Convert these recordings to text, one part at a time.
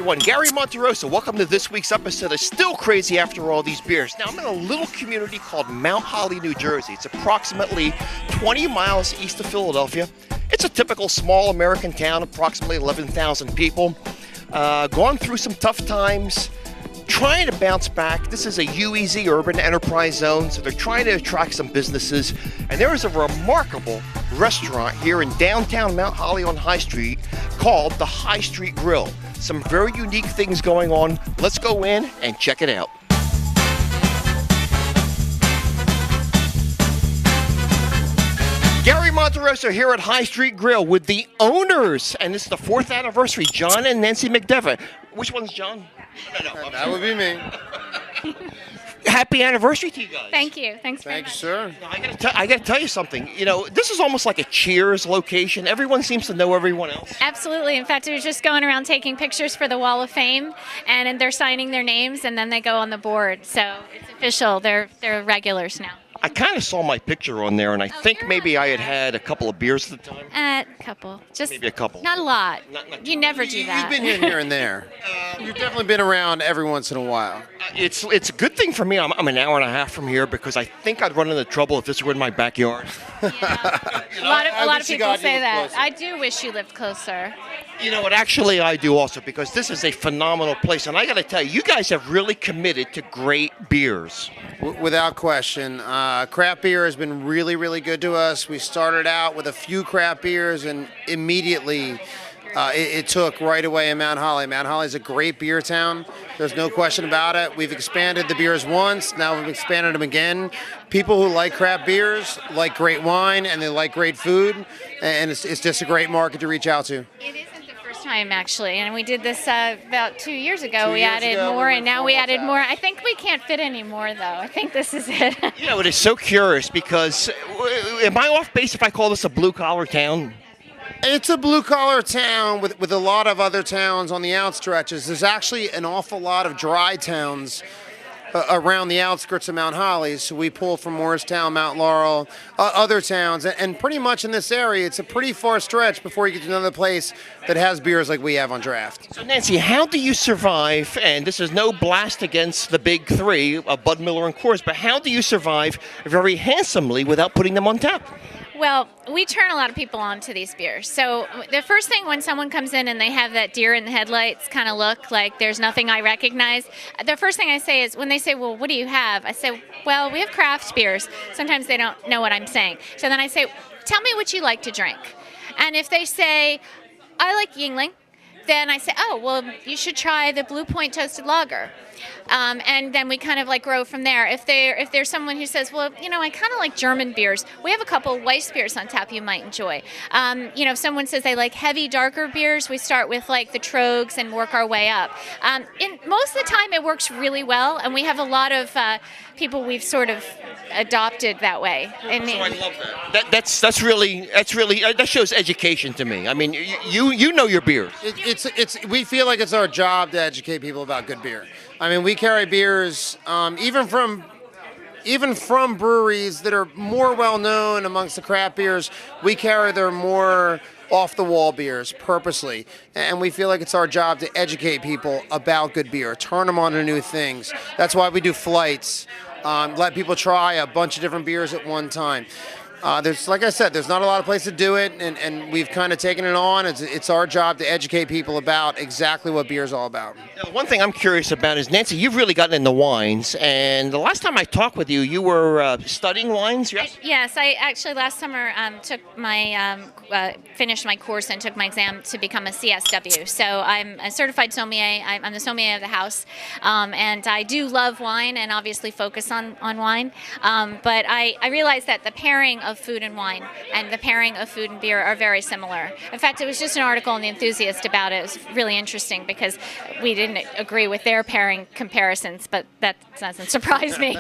everyone. Gary Monterosa. Welcome to this week's episode of Still Crazy After All These Beers. Now, I'm in a little community called Mount Holly, New Jersey. It's approximately 20 miles east of Philadelphia. It's a typical small American town, approximately 11,000 people. Gone through some tough times, trying to bounce back. This is a UEZ, Urban Enterprise Zone, so they're trying to attract some businesses. And there is a remarkable restaurant here in downtown Mount Holly on High Street called the High Street Grill. Some very unique things going on. Let's go in and check it out. Gary Monterosa here at High Street Grill with the owners, and this is the 4th anniversary, John and Nancy McDevitt. Which one's John? No. That would be me. Happy anniversary to you guys. Thank you. Thanks very much. Sir. Now, I got to tell you something. You know, this is almost like a Cheers location. Everyone seems to know everyone else. Absolutely. In fact, I was just going around taking pictures for the Wall of Fame, and they're signing their names, and then they go on the board. So it's official. They're regulars now. I kind of saw my picture on there, and I think you're maybe on I had there. had a couple of beers at the time. A couple. Just Maybe a couple. Not a lot. Not- You never do that. You've been here and there. You've definitely been around every once in a while. It's a good thing for me. I'm an hour and a half from here because I think I'd run into trouble if this were in my backyard. A lot I of wish you people God you say lived that. closer. I do wish you lived closer. You know what? Actually, I do also because this is a phenomenal place, and I got to tell you, you guys have really committed to great beers. Without question. Craft beer has been really, really good to us. We started out with a few craft beers, and immediately it took right away in Mount Holly. Mount Holly is a great beer town. There's no question about it. We've expanded the beers once. Now we've expanded them again. People who like craft beers like great wine, and they like great food, and it's just a great market to reach out to. It isn't the first time, actually, and we did this about 2 years ago. 2 We years added ago, more, we and went now we 4 added months more. out. I think we can't fit any more, though. I think this is it. You know, it is so curious because am I off base if I call this a blue-collar town? It's a blue-collar town with a lot of other towns on the outstretches. There's actually an awful lot of dry towns around the outskirts of Mount Holly. So we pull from Morristown, Mount Laurel, other towns. And pretty much in this area, it's a pretty far stretch before you get to another place that has beers like we have on draft. So, Nancy, how do you survive, and this is no blast against the big three, Bud Miller and Coors, but how do you survive very handsomely without putting them on tap? Well, we turn a lot of people on to these beers. So the first thing when someone comes in and they have that deer in the headlights kind of look, like there's nothing I recognize, the first thing I say is when they say, well, what do you have? I say, well, we have craft beers. Sometimes they don't know what I'm saying. So then I say, tell me what you like to drink. And if they say, I like Yingling, then I say, oh, well, you should try the Blue Point Toasted Lager. And then we kind of like grow from there. If there's someone who says, well, you know, I kind of like German beers, we have a couple of Weiss beers on tap you might enjoy. If someone says they like heavy, darker beers, we start with like the Trogs and work our way up. Most of the time it works really well, and we have a lot of people we've sort of adopted that way. I love that. That shows education to me. I mean, you know your beers. We feel like it's our job to educate people about good beer. I mean, we carry beers even from breweries that are more well known amongst the craft beers. We carry their more off the wall beers purposely, and we feel like it's our job to educate people about good beer, turn them on to new things. That's why we do flights, let people try a bunch of different beers at one time. Like I said, there's not a lot of places to do it, and we've kind of taken it on. It's our job to educate people about exactly what beer is all about. Now, one thing I'm curious about is, Nancy, you've really gotten into wines, and the last time I talked with you, you were studying wines, yes? Yes, I actually last summer took my finished my course and took my exam to become a CSW. So I'm a certified sommelier. I'm the sommelier of the house, and I do love wine and obviously focus on wine. But I realized that the pairing of food and wine and the pairing of food and beer are very similar. In fact, it was just an article in The Enthusiast about it. It was really interesting because we didn't agree with their pairing comparisons, but that doesn't surprise me.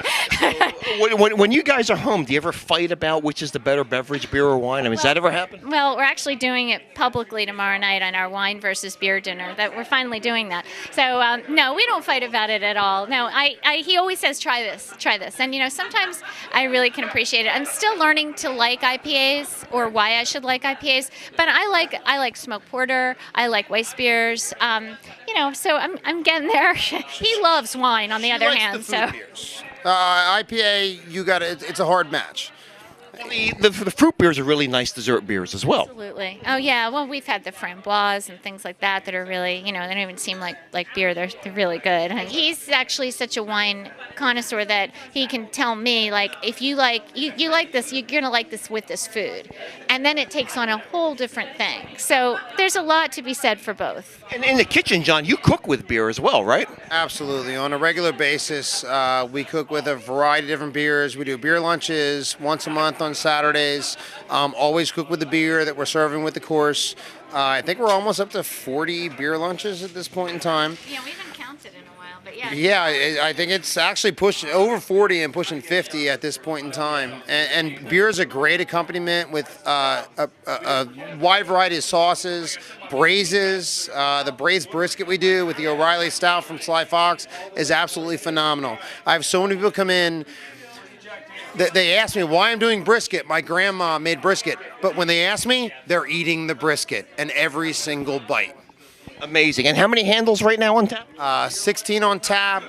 When you guys are home, do you ever fight about which is the better beverage, beer or wine? I mean, does that ever happen? Well, we're actually doing it publicly tomorrow night on our wine versus beer dinner. That we're finally doing that. So no, we don't fight about it at all. No, he always says try this, and sometimes I really can appreciate it. I'm still learning to like IPAs or why I should like IPAs, but I like smoked porter. I like waste beers. So I'm getting there. He loves wine, on the other hand. IPA, it's a hard match. The fruit beers are really nice dessert beers as well. Absolutely. Oh yeah. Well, we've had the framboise and things like that are really, they don't even seem like beer. They're really good. And he's actually such a wine connoisseur that he can tell me, like, if you like you like this, you're gonna like this with this food, and then it takes on a whole different thing. So there's a lot to be said for both. And in the kitchen, John, you cook with beer as well, right? Absolutely. On a regular basis, we cook with a variety of different beers. We do beer lunches once a month on Saturdays. Always cook with the beer that we're serving with the course. I think we're almost up to 40 beer lunches at this point in time. Yeah, we haven't counted in a while, but yeah. Yeah, I think it's actually pushing over 40 and pushing 50 at this point in time. And beer is a great accompaniment with a wide variety of sauces, braises. The braised brisket we do with the O'Reilly Stout from Sly Fox is absolutely phenomenal. I have so many people come in. They ask me why I'm doing brisket. My grandma made brisket. But when they ask me, they're eating the brisket and every single bite. Amazing. And how many handles right now on tap? 16 on tap,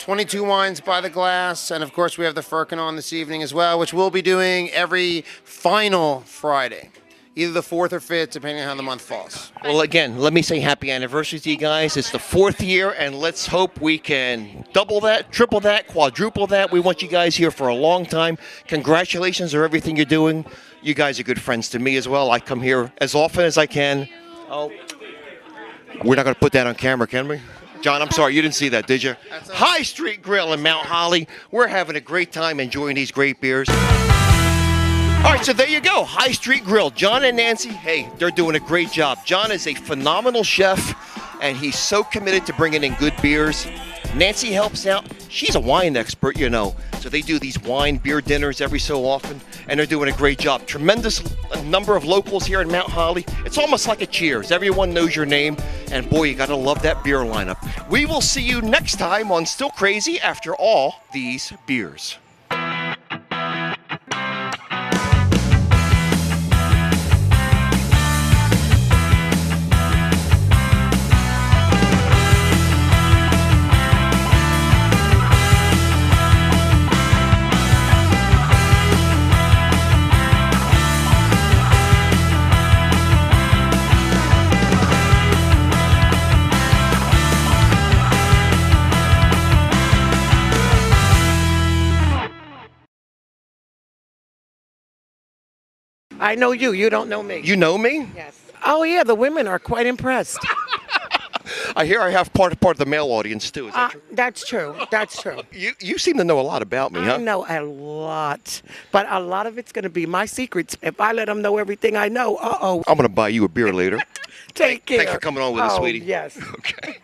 22 wines by the glass, and of course we have the Firkin on this evening as well, which we'll be doing every final Friday. Either the 4th or 5th, depending on how the month falls. Well, again, let me say happy anniversary to you guys. It's the 4th year, and let's hope we can double that, triple that, quadruple that. We want you guys here for a long time. Congratulations on everything you're doing. You guys are good friends to me as well. I come here as often as I can. Oh, we're not going to put that on camera, can we? John, I'm sorry, you didn't see that, did you? High Street Grill in Mount Holly. We're having a great time enjoying these great beers. All right, so there you go, High Street Grill. John and Nancy, hey, they're doing a great job. John is a phenomenal chef, and he's so committed to bringing in good beers. Nancy helps out. She's a wine expert, so they do these wine beer dinners every so often, and they're doing a great job. Tremendous number of locals here in Mount Holly. It's almost like a Cheers. Everyone knows your name, and boy, you got to love that beer lineup. We will see you next time on Still Crazy after all these beers. I know you. You don't know me. You know me? Yes. Oh, yeah. The women are quite impressed. I hear I have part of the male audience, too. Is that true? That's true. That's true. You seem to know a lot about me, huh? I know a lot. But a lot of it's going to be my secrets. If I let them know everything I know, I'm going to buy you a beer later. Take care. Thanks for coming on with us, sweetie. Yes. Okay.